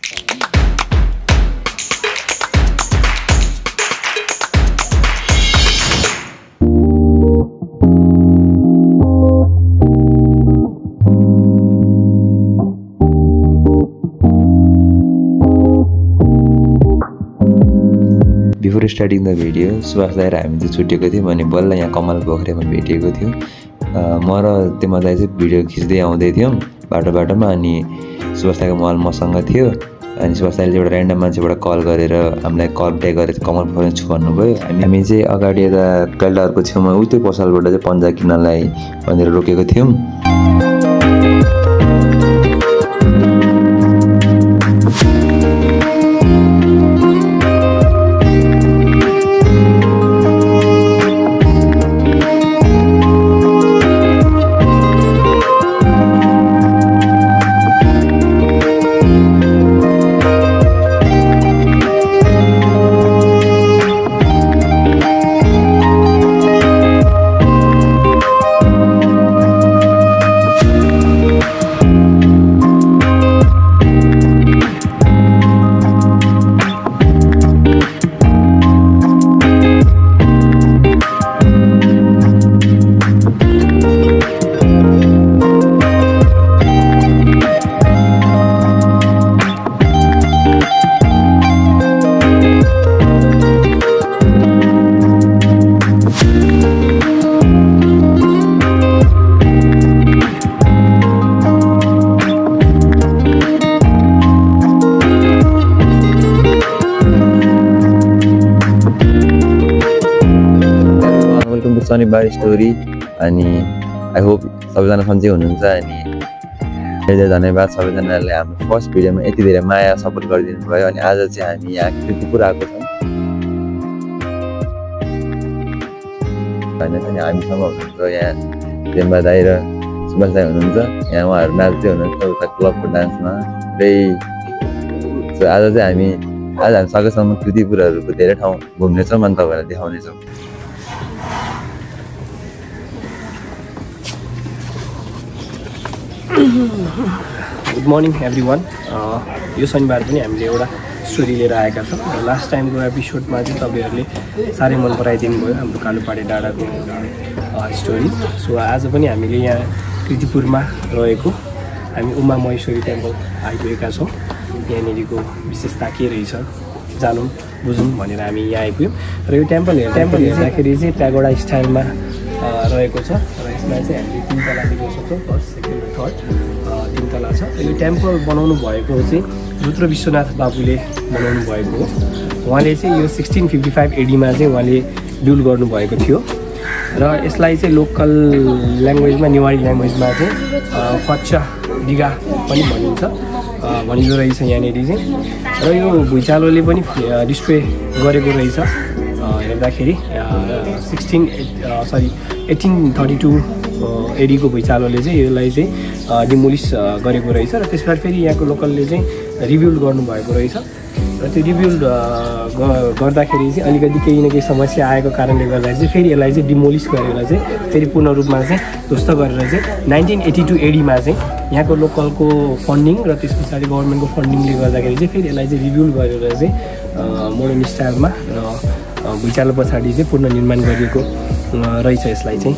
Before starting the video, Subhash दाइ र हामी चाहिँ छुटेको थियौँ अनि बल्ल यहाँ कमल पोखरेमा भेटेको थियौँ। म र त्यो दाइ चाहिँ भिडियो खिच्दै आउँदै थियौँ बाटोमा अनि सुभाष दाइको मोबाइल मसँग थियो अनि सुभाष दाइले एउटा र्यान्डम मान्छेबाट कल गरेर हामीलाई कन्ट्याक्ट गरेर कमल पोखरेमा छु भन्नुभयो। हामी चाहिँ अगाडि यता कलडारको छेउमा त्यो पसलबाट चाहिँ पन्जा किन्नलाई भनेर रोकेको थियौँ। शनिबार स्टोरी अनि आई होप सबैजना सन्चै हुनुहुन्छ अनि धेरै धन्यवाद सबैजनाले हाम्रो फर्स्ट भिडियोमा यति धेरै माया सपोर्ट गरिदिनु भयो। अनि आज चाहिँ हामी यहाँ कृतिपुर आएको छौँ होइन अनि हामीसँग हुनुहुन्छ यहाँ जेम्बा दाइ र सुभाष दाइ हुनुहुन्छ। यहाँ उहाँहरू नाच्दै हुनुहुन्छ उता क्लबको डान्समा सो आज चाहिँ हामी सकेसम्म कृतिपुरहरूको धेरै ठाउँ घुम्नेछौँ अनि तपाईँहरूलाई देखाउनेछौँ। Good morning everyone. यो शनिबार पनि हामीले एउटा स्टोरी लिएर आएका छौँ र लास्ट टाइमको एपिसोडमा चाहिँ तपाईँहरूले साह्रै मन पराइदिनु भयो हाम्रो कालुपाडे डाँडाको स्टोरी। सो आज पनि हामीले यहाँ कृतिपुरमा रहेको हामी उमा महेश्वरी टेम्पल आइपुगेका छौँ। यहाँनिरको विशेषता के रहेछ जानौँ बुझौँ भनेर हामी यहाँ आइपुग्यौँ र यो टेम्पल हेर्दाखेरि चाहिँ प्यागोडा स्टाइलमा रहेको छ र यसमा चाहिँ हामीले 3 तला देख्न सक्छौँ। फर्स्ट सेकेन्ड र थर्ड 3 तला छ। यो टेम्पल बनाउनु भएको चाहिँ रुद्र विश्वनाथ बाबुले बनाउनु भएको हो। उहाँले चाहिँ यो 1655 एडीमा चाहिँ उहाँले बिल्ड गर्नुभएको थियो र यसलाई चाहिँ लोकल ल्याङ्ग्वेजमा नेवारी ल्याङ्ग्वेजमा चाहिँ कच्चा डिगा पनि भनिँदो रहेछ यहाँनिर चाहिँ। र यो भुइँचालोले पनि डिस्ट्रोय गरेको रहेछ हेर्दाखेरि 1832 एडीको भुइँचालोले चाहिँ यसलाई चाहिँ डिमोलिस गरेको रहेछ र त्यसबाट फेरि यहाँको लोकलले चाहिँ रिबिल्ड गर्नुभएको रहेछ र त्यो रिबिल्ड गर्दाखेरि चाहिँ अलिकति केही न केही समस्या आएको कारणले गर्दाखेरि चाहिँ फेरि यसलाई चाहिँ डिमोलिस गरेर चाहिँ फेरि पूर्ण रूपमा चाहिँ ध्वस्त गरेर चाहिँ 1982 एडीमा चाहिँ यहाँको लोकलको फन्डिङ र त्यस पछाडि गभर्मेन्टको फन्डिङले गर्दाखेरि चाहिँ फेरि यसलाई चाहिँ रिबिल्ड गरेर चाहिँ मोडर्न स्टाइलमा र भुइँचालो पछाडि चाहिँ पुनर्निर्माण गरिएको रहेछ यसलाई चाहिँ।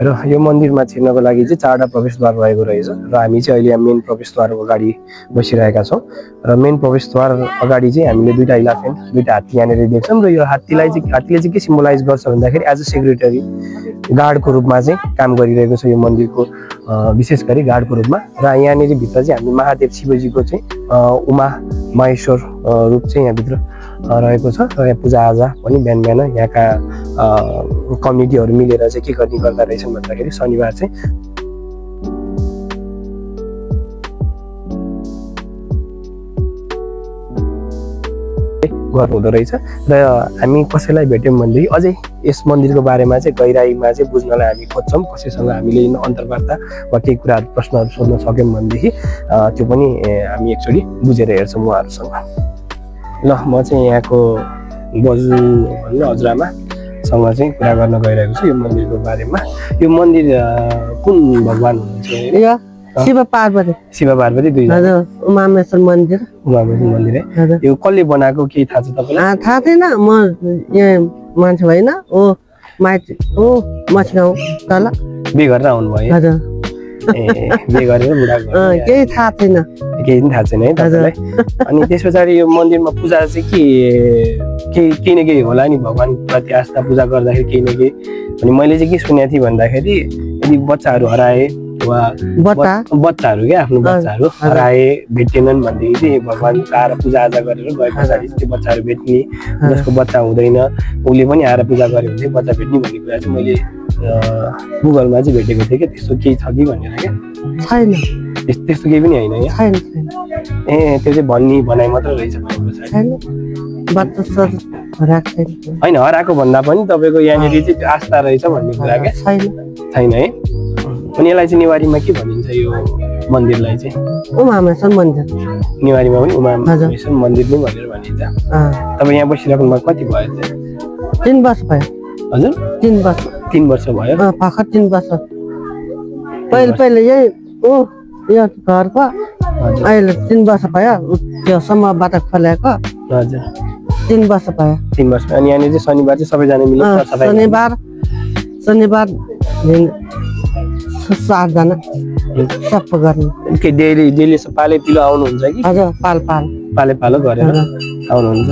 र यो मन्दिरमा छिर्नको लागि चाहिँ 4वटा प्रवेशद्वार रहेको रहेछ र हामी चाहिँ अहिले मेन प्रवेशद्वारको अगाडि बसिरहेका छौँ र मेन प्रवेशद्वार अगाडि चाहिँ हामीले 2टा इलाफेन्ट 2टा हात्ती यहाँनिर देख्छौँ र यो हात्तीले चाहिँ के सिम्बोलाइज गर्छ भन्दाखेरि एज अ सेक्रेटरी गार्डको रूपमा चाहिँ काम गरिरहेको छ यो मन्दिरको विशेष गरी गार्डको रूपमा। र यहाँनिर भित्र चाहिँ हामी महादेव शिवजीको चाहिँ उमा महेश्वर रूप चाहिँ यहाँभित्र रहेको छ र यहाँ पूजाआजा पनि बिहान यहाँका कम्युनिटीहरू मिलेर चाहिँ के गर्दा रहेछन् भन्दाखेरि शनिबार चाहिँ गर्नुहुँदो रहेछ। र हामी कसैलाई भेट्यौँ भनेदेखि अझै यस मन्दिरको बारेमा चाहिँ गहिराईमा चाहिँ बुझ्नलाई हामी खोज्छौँ। कसैसँग हामीले अन्तर्वार्ता वा केही कुराहरू प्रश्नहरू सोध्न सक्यौँ भनेदेखि त्यो पनि हामी एकचोटि बुझेर हेर्छौँ उहाँहरूसँग। ल म चाहिँ यहाँको बजु भन्ने हजुरआमासँग चाहिँ कुरा गर्न गइरहेको छु यो मन्दिरको बारेमा। यो मन्दिर कुन भगवान हुनुहुन्छ? शिव पार्वती दुईजना हजुर उमामेश्वर मन्दिर है यो कसले बनाएको केही थाहा छ तपाईँलाई थाहा छैन म यहाँ मान्छे होइन ओ माइती ओ मछगाउँ तल बे गरेर आउनुभयो हजुर बे गरेर बुढा केही थाहा छैन केही पनि थाहा छैन है तपाईँलाई अनि त्यस पछाडि यो मन्दिरमा पूजा चाहिँ केही न केही होला नि भगवान् प्रति आस्था पूजा गर्दाखेरि केही न केही अनि मैले चाहिँ के सुनेको थिएँ भन्दाखेरि यदि बच्चाहरू हराए वा बच्चाहरू क्या आफ्नो बच्चाहरू हराए भेटेनन् भनेदेखि चाहिँ भगवान् आएर पूजाआजा गरेर गए पछाडि त्यो बच्चाहरू भेट्ने जसको बच्चा हुँदैन उसले पनि आएर पूजा गर्यो भने चाहिँ बच्चा भेट्ने भन्ने कुरा चाहिँ मैले गुगलमा चाहिँ भेटेको थिएँ क्या त्यस्तो केही छ कि भनेर क्या छैन त्यस्तो केही पनि होइन ए त्यो चाहिँ भनाइ मात्र रहेछ होइन हराएको भन्दा पनि तपाईँको यहाँनिर चाहिँ आस्था रहेछ भन्ने कुरा क्या छैन है अनि यसलाई चाहिँ नेवारीमा के भनिन्छ यो मन्दिरलाई चाहिँ उमामेश्वर मन्दिर नेवारीमा पनि उमामेश्वर मन्दिर नै भनेर भनिन्छ तपाईँ यहाँ बसिराख्नु भएको कति भयो चाहिँ 3 वर्ष भयो हजुर 3 वर्ष भयो भर्खर 3 वर्ष पहिले यही यो घरको अहिले 3 वर्ष भयो त्यो समूहबाट खोलेको हजुर 3 वर्ष भयो 3 वर्ष अनि यहाँनिर चाहिँ शनिबार चाहिँ सबैजना मिलेर शनिबार 7 जना सबै गर्ने के डेली पाले पिलो आउनुहुन्छ कि हजुर पालो गरेर आउनुहुन्छ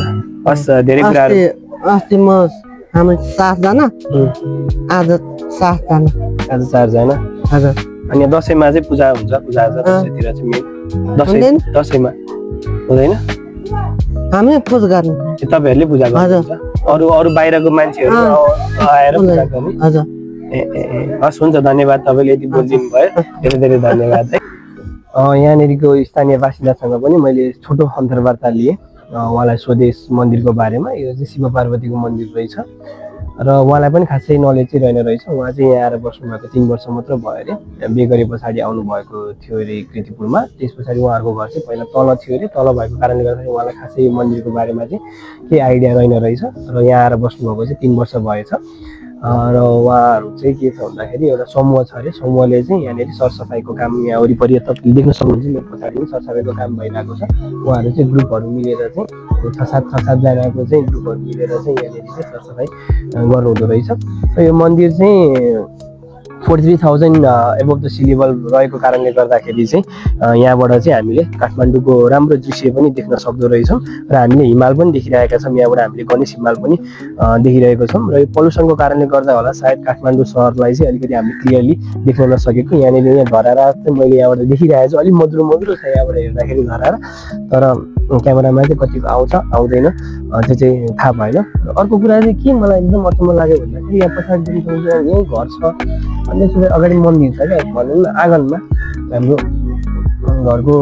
हस् धेरै कुराहरु अस्ति म हामी 7 जना आज 7 जना हजुर अनि दशैंमा चाहिँ पूजा हुन्छ पूजाआजा दशैंतिर चाहिँ मेन दशैंमा हुँदैन हामी पूजा गर्ने तपाईहरुले पूजा गर्नुहुन्छ अरु बाहिरको मान्छेहरु आएर पूजा गर्ने हजुर हस् हुन्छ धन्यवाद तपाईले यति बोलिदिनु भयो धेरै धन्यवाद है यहाँनिरको स्थानीय बासिन्दासँग पनि मैले छोटो अन्तर्वार्ता लिए उहाँलाई स्वदेश मन्दिरको बारेमा यो चाहिँ शिव पार्वतीको मन्दिर रहेछ र उहाँलाई पनि खासै नलेज चाहिँ रहेन रहेछ उहाँ चाहिँ यहाँ आएर बस्नु भएको 3 वर्ष मात्र भयो अरे बिहे गरे पछाडि आउनु भएको थियो अरे कृतिपुरमा त्यस पछाडि उहाँहरूको घर चाहिँ पहिला तल थियो अरे तल भएको कारणले गर्दाखेरि उहाँलाई खासै मन्दिरको बारेमा चाहिँ केही आइडिया रहेन रहेछ र यहाँ आएर बस्नु भएको चाहिँ 3 वर्ष भएछ र उहाँहरू चाहिँ के छ भन्दाखेरि एउटा समूह छ अरे समूहले चाहिँ यहाँनिर सरसफाइको काम यहाँ वरिपरि तपाईँले देख्न सक्नुहुन्छ मेरो पछाडि पनि सरसफाइको काम भइरहेको छ उहाँहरू चाहिँ ग्रुपहरू मिलेर चाहिँ 6-7 जनाको चाहिँ ग्रुपहरू मिलेर चाहिँ यहाँनिर चाहिँ सरसफाइ गर्नुहुँदो रहेछ र यो मन्दिर चाहिँ 43,000 एबोभ द सी लेभल रहेको कारणले गर्दाखेरि चाहिँ यहाँबाट चाहिँ हामीले काठमाडौँको राम्रो दृश्य पनि देख्न सक्दो रहेछौँ र हामीले हिमाल पनि देखिरहेका छौँ यहाँबाट हामीले गणेश हिमाल पनि देखिरहेको छौँ र यो पल्युसनको कारणले गर्दा होला सायद काठमाडौँ सहरलाई चाहिँ अलिकति हामीले क्लियरली देख्न नसकेको यहाँनिर यहाँ धरारा चाहिँ मैले यहाँबाट देखिरहेको छु अलिक मधुरो छ यहाँबाट हेर्दाखेरि धरारा तर क्यामेरामा चाहिँ कतिको आउँछ आउँदैन त्यो चाहिँ थाहा भएन अर्को कुरा चाहिँ के मलाई एकदम अचम्म लाग्यो भन्दाखेरि यहाँ पछाडि यही घर छ अनि त्यसपछि अगाडि मन्दिर छ क्या भनौँ न आँगनमा हाम्रो घरको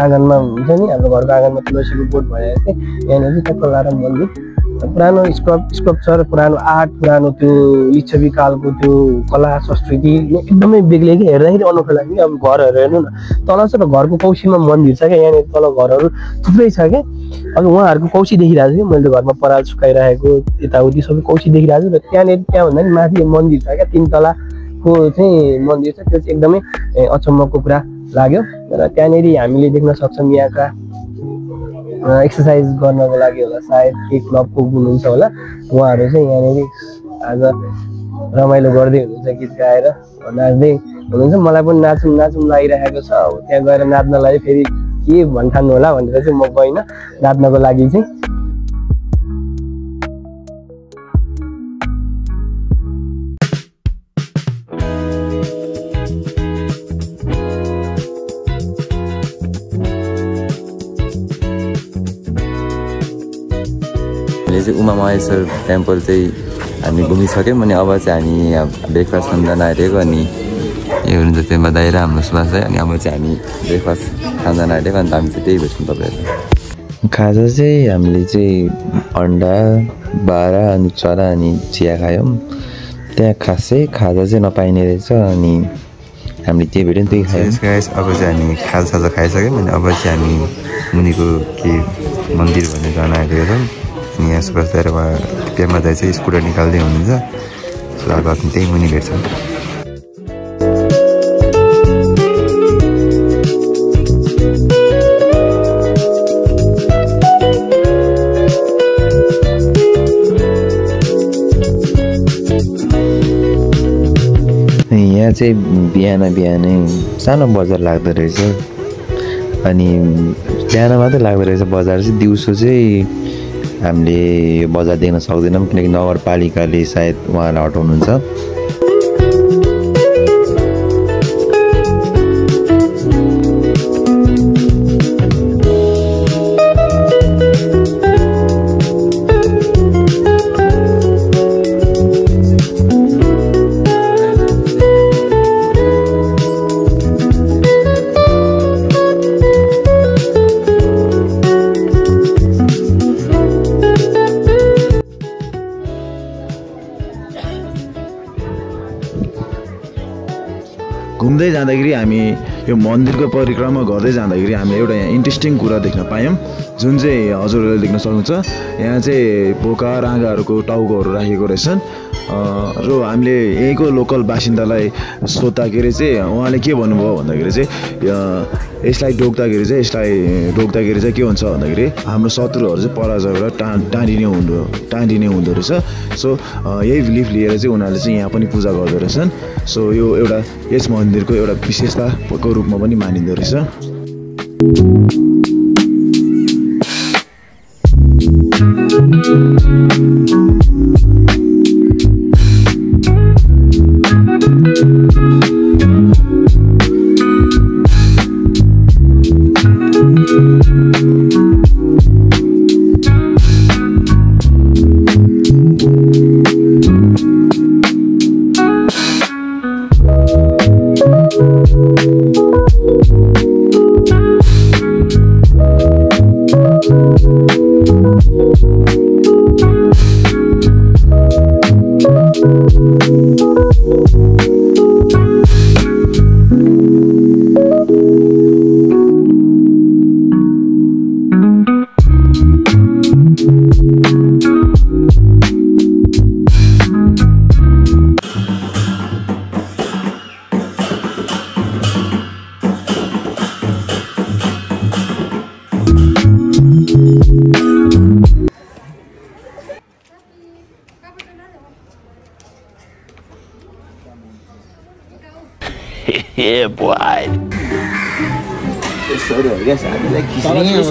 आँगनमा हुन्छ नि हाम्रो घरको आँगनमा तुलसीको बोट भएर चाहिँ यहाँनिर चाहिँ टक्क लाएर मन्दिर पुरानो स्कल्पचर पुरानो आर्ट पुरानो त्यो लिच्छवी कालको त्यो कला संस्कृति एकदमै बेग्लै कि हेर्दाखेरि अनौठो लाग्यो अब घरहरू हेर्नु न तल छ र घरको कौसीमा मन्दिर छ क्या यहाँनिर तल घरहरू थुप्रै छ क्या अब उहाँहरूको कौसी देखिरहेको छु मैले घरमा पराल सुकाइरहेको यताउति सबै कौसी देखिरहेको छु र त्यहाँ भन्दा नि माथि मन्दिर छ क्या 3 तलाको चाहिँ मन्दिर छ त्यो चाहिँ एकदमै अचम्मको कुरा लाग्यो र त्यहाँनिर हामीले देख्न सक्छौँ यहाँका एक्सर्साइज गर्नको लागि होला सायद केही क्लबको हुनुहुन्छ होला उहाँहरू चाहिँ यहाँनिर आज रमाइलो गर्दै हुनुहुन्छ गीत गाएर नाच्दै हुनुहुन्छ मलाई पनि नाचौँ लागिरहेको छ त्यहाँ गएर नाच्नलाई फेरि के भन्ठान्नु होला भनेर चाहिँ म गइनँ नाच्नको लागि चाहिँ उमामहेश्वर टेम्पल चाहिँ हामी घुमिसक्यौँ अनि अब चाहिँ हामी यहाँ ब्रेकफास्ट खान जान आइरहेको अनि यो हुनुहुन्छ त्यो दाइ र हाम्रो सुभाष दाइ अनि अब चाहिँ हामी ब्रेकफास्ट खान जान आइरहेको अन्त हामी चाहिँ त्यही भेट्छौँ तपाईँहरू खाजा चाहिँ हामीले चाहिँ अन्डा बाह्र अनि चरा अनि चिया खायौँ त्यहाँ खासै खाजा चाहिँ नपाइने रहेछ अनि हामीले त्यही भेट्यौँ त्यही खायौँ अब चाहिँ हामी खाजा खाइसक्यौँ अनि अब चाहिँ हामी मुनिको के मन्दिर भन्ने जान आइरहेको छौँ यहाँ सुभाष दाइ र पेमा दाइ चाहिँ स्कुटर निकाल्दै हुनुहुन्छ सो अब त्यही मुनि भेट्छौँ यहाँ चाहिँ बिहानै सानो बजार लाग्दो रहेछ अनि बिहान मात्रै लाग्दो रहेछ बजार चाहिँ दिउँसो चाहिँ हामीले यो बजार देख्न सक्दैनौँ किनकि नगरपालिकाले सायद उहाँलाई हटाउनुहुन्छ घुम्दै जाँदाखेरि हामी यो मन्दिरको परिक्रमा गर्दै जाँदाखेरि हामीले एउटा यहाँ इन्ट्रेस्टिङ कुरा देख्न पायौँ जुन चाहिँ हजुरहरूले देख्न सक्नुहुन्छ यहाँ चाहिँ बोका राँगाहरूको टाउकोहरू राखेको रहेछन् र हामीले यहीँको लोकल बासिन्दालाई सोद्धाखेरि चाहिँ उहाँले के भन्नुभयो भन्दाखेरि चाहिँ यसलाई ढोक्दाखेरि चाहिँ के हुन्छ भन्दाखेरि हाम्रो शत्रुहरू चाहिँ पराजयबाट टाँडिने हुँदो रहेछ सो यही बिलिफ लिएर चाहिँ उनीहरूले चाहिँ यहाँ पनि पूजा गर्दो रहेछन् सो यो एउटा यस मन्दिरको एउटा विशेषताको रूपमा पनि मानिँदो रहेछ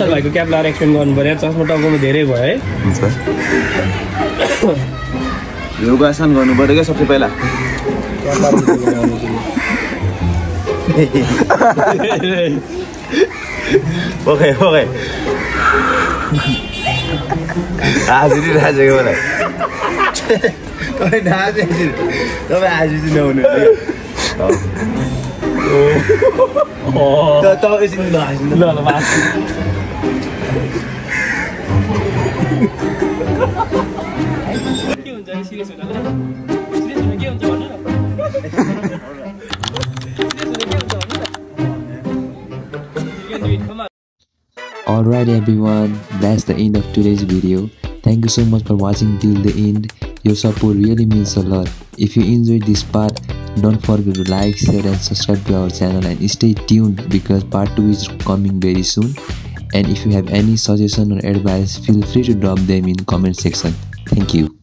भाइको क्याब लाएर एक्सप्लेन गर्नु पर्यो चस्मा टाउकोमा धेरै भयो है योगासन गर्नु पर्यो क्या सबसे पहिला ओके हाजिरी राजेको मलाई तपाईँ हाजिरी नहुनु Alright everyone, that's the end of today's video. Thank you so much for watching till the end. Your support really means a lot. If you enjoyed this part, don't forget to like, share and subscribe to our channel and stay tuned because part 2 is coming very soon. And if you have any suggestion or advice, feel free to drop them in comment section. Thank you.